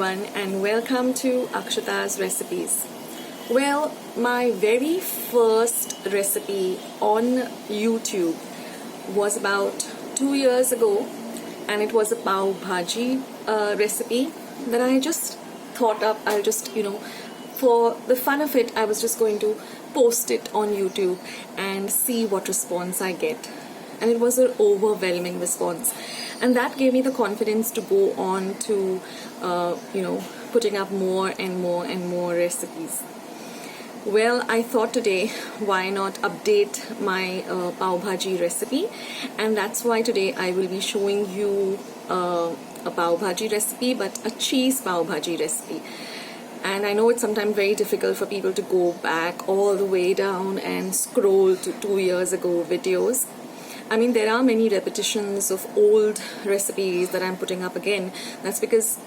everyone, and welcome to Akshatas recipes. Well, my very first recipe on YouTube was about 2 years ago, and it was a PAV BHAJI recipe that I just thought up. I'll just, for the fun of it, I was just going to post it on YouTube and see what response I get. And it was an overwhelming response, and that gave me the confidence to go on to putting up more and more and more recipes. Well, I thought today, why not update my pav bhaji recipe, and that's why today I will be showing you a pav bhaji recipe, but a cheese pav bhaji recipe. And I know it's sometimes very difficult for people to go back all the way down and scroll to 2 years ago videos. I mean, there are many repetitions of old recipes that I'm putting up again. That's because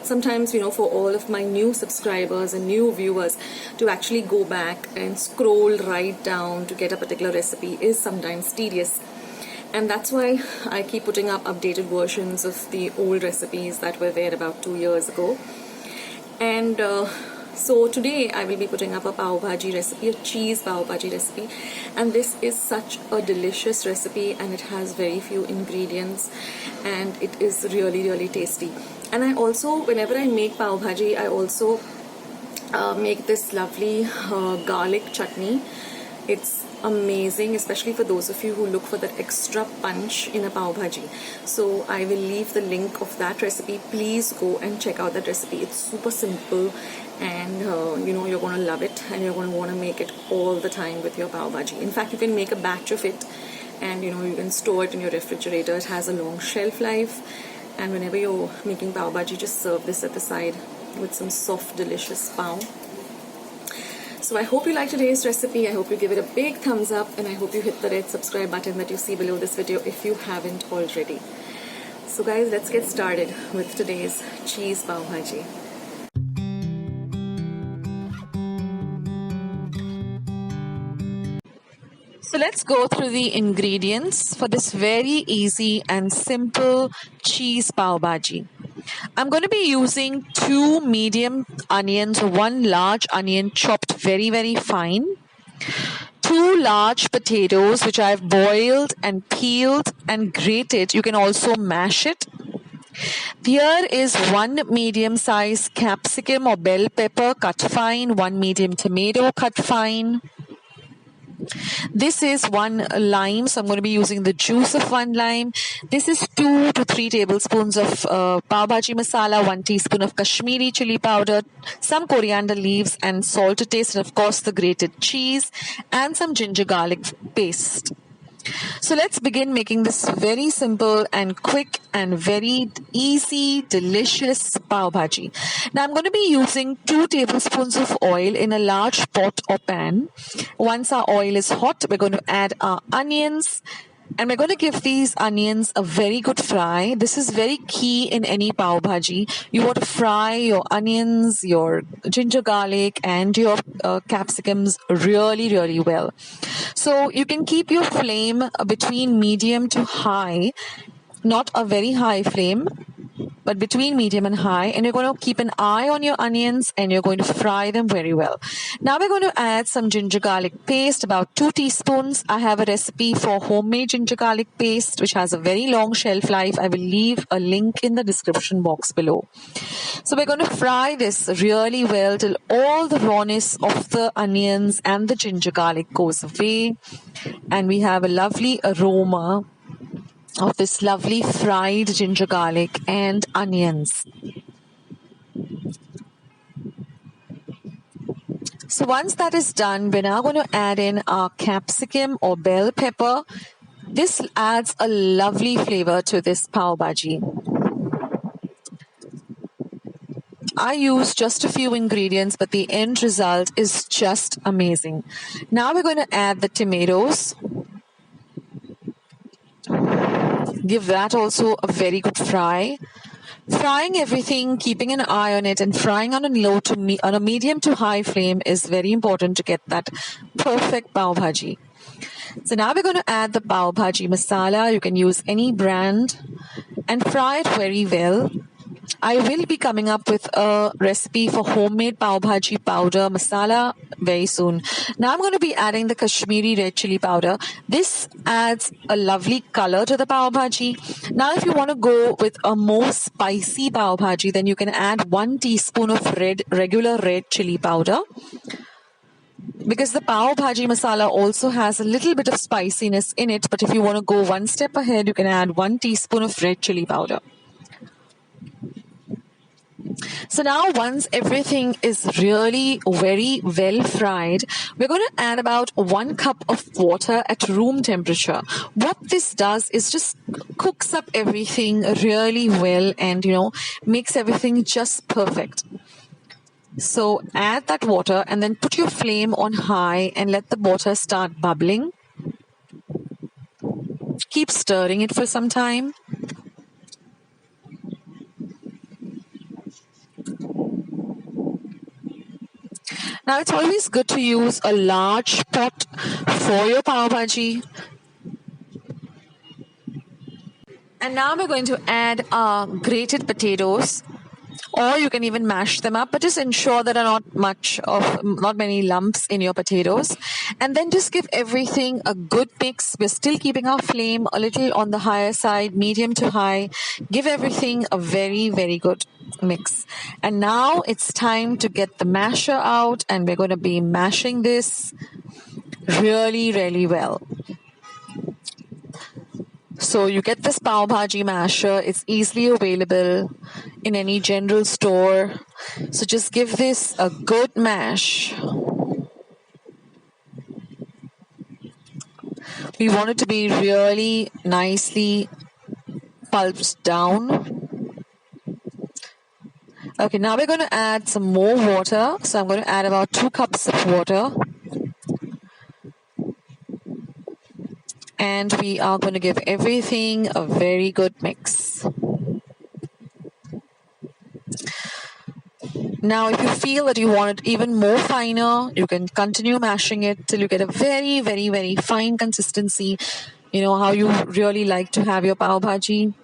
sometimes, for all of my new subscribers and new viewers, to actually go back and scroll right down to get a particular recipe is sometimes tedious. And that's why I keep putting up updated versions of the old recipes that were there about 2 years ago. And so today I will be putting up a pav bhaji recipe, a cheese pav bhaji recipe, and this is such a delicious recipe, and it has very few ingredients, and it is really tasty. And I also, whenever I make pav bhaji, I also make this lovely garlic chutney. It's amazing, especially for those of you who look for that extra punch in a pav bhaji. So I will leave the link of that recipe. Please go and check out that recipe. It's super simple, and you're going to love it, and you're going to want to make it all the time with your pav bhaji. In fact, you can make a batch of it, and you can store it in your refrigerator. It has a long shelf life, and whenever you're making pav bhaji, just serve this at the side with some soft delicious pav. So I hope you like today's recipe. I hope you give it a big thumbs up, and I hope you hit the red subscribe button that you see below this video if you haven't already. So guys, let's get started with today's cheese pav bhaji. So let's go through the ingredients for this very easy and simple cheese pav bhaji. I'm going to be using 2 medium onions, 1 large onion chopped very fine, 2 large potatoes which I've boiled and peeled and grated. You can also mash it. Here is 1 medium size capsicum or bell pepper cut fine, 1 medium tomato cut fine. This is 1 lime, so I'm going to be using the juice of 1 lime. This is 2 to 3 tablespoons of pav bhaji masala, 1 teaspoon of Kashmiri chili powder, some coriander leaves and salt to taste, and of course the grated cheese and some ginger garlic paste. So let's begin making this very simple and quick and very easy, delicious pav bhaji. Now I'm going to be using 2 tablespoons of oil in a large pot or pan. Once our oil is hot, we're going to add our onions, and we're going to give these onions a very good fry. This is very key in any pav bhaji. You want to fry your onions, your ginger garlic and your capsicums really well. So you can keep your flame between medium to high, not a very high flame, but between medium and high, and you're going to keep an eye on your onions, and you're going to fry them very well. Now we're going to add some ginger garlic paste, about 2 teaspoons. I have a recipe for homemade ginger garlic paste which has a very long shelf life. I will leave a link in the description box below. So we're going to fry this really well till all the rawness of the onions and the ginger garlic goes away, and we have a lovely aroma of this lovely fried ginger garlic and onions. So once that is done, we're now going to add in our capsicum or bell pepper. This adds a lovely flavor to this pav bhaji. I use just a few ingredients, but the end result is just amazing. Now we're going to add the tomatoes. Give that also a very good fry. Frying everything, keeping an eye on it, and frying on a medium to high flame is very important to get that perfect pav bhaji. So now we're going to add the pav bhaji masala. You can use any brand and fry it very well. I will be coming up with a recipe for homemade pav bhaji powder masala very soon. Now I'm going to be adding the Kashmiri red chili powder. This adds a lovely color to the pav bhaji. Now if you want to go with a more spicy pav bhaji, then you can add 1 teaspoon of regular red chili powder. Because the pav bhaji masala also has a little bit of spiciness in it, but if you want to go one step ahead, you can add 1 teaspoon of red chili powder. So now once everything is really very well fried, we're going to add about 1 cup of water at room temperature. What this does is just cooks up everything really well and, makes everything just perfect. So add that water and then put your flame on high and let the water start bubbling. Keep stirring it for some time. Now it's always good to use a large pot for your pav bhaji. And now we're going to add our grated potatoes, or you can even mash them up, but just ensure there are not many lumps in your potatoes. And then just give everything a good mix. We're still keeping our flame a little on the higher side, medium to high. Give everything a very, very good mix. And now it's time to get the masher out, and we're going to be mashing this really, really well. So you get this pav bhaji masher. It's easily available in any general store. So just give this a good mash. We want it to be really nicely pulped down. Okay, now we're going to add some more water. So I'm going to add about 2 cups of water. And we are going to give everything a very good mix. Now, if you feel that you want it even more finer, you can continue mashing it till you get a very, very, very fine consistency. You know how you really like to have your pav bhaji.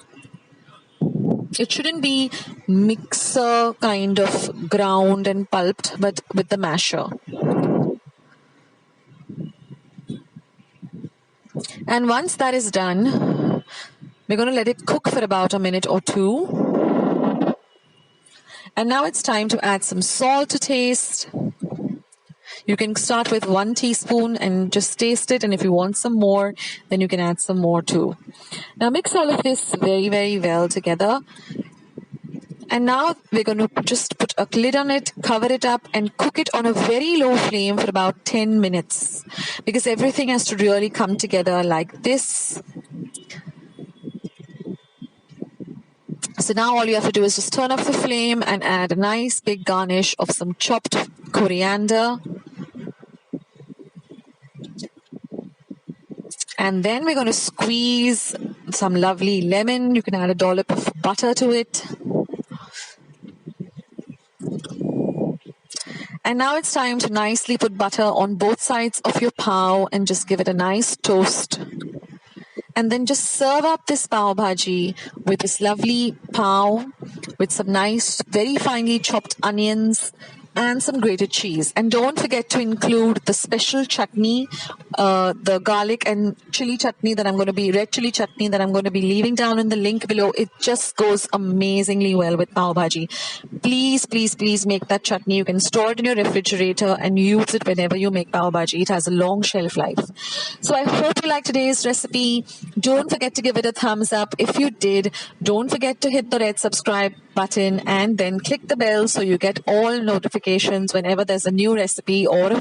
It shouldn't be mixer kind of ground and pulped, but with the masher. And once that is done, we're going to let it cook for about a minute or 2. And now it's time to add some salt to taste. You can start with 1 teaspoon and just taste it. And if you want some more, then you can add some more too. Now mix all of this very, very well together. And now we're going to just put a lid on it, cover it up, and cook it on a very low flame for about 10 minutes. Because everything has to really come together like this. So now all you have to do is just turn off the flame and add a nice big garnish of some chopped coriander. And then we're going to squeeze some lovely lemon. You can add a dollop of butter to it. And now it's time to nicely put butter on both sides of your pav and just give it a nice toast. And then just serve up this pav bhaji with this lovely pav with some nice, very finely chopped onions and some grated cheese. And don't forget to include the special chutney, the garlic and chili chutney that red chili chutney that I'm going to be leaving down in the link below. It just goes amazingly well with pav bhaji. Please, please, please make that chutney. You can store it in your refrigerator and use it whenever you make pav bhaji. It has a long shelf life. So I hope you liked today's recipe. Don't forget to give it a thumbs up. If you did, don't forget to hit the red subscribe button and then click the bell so you get all notifications whenever there's a new recipe or a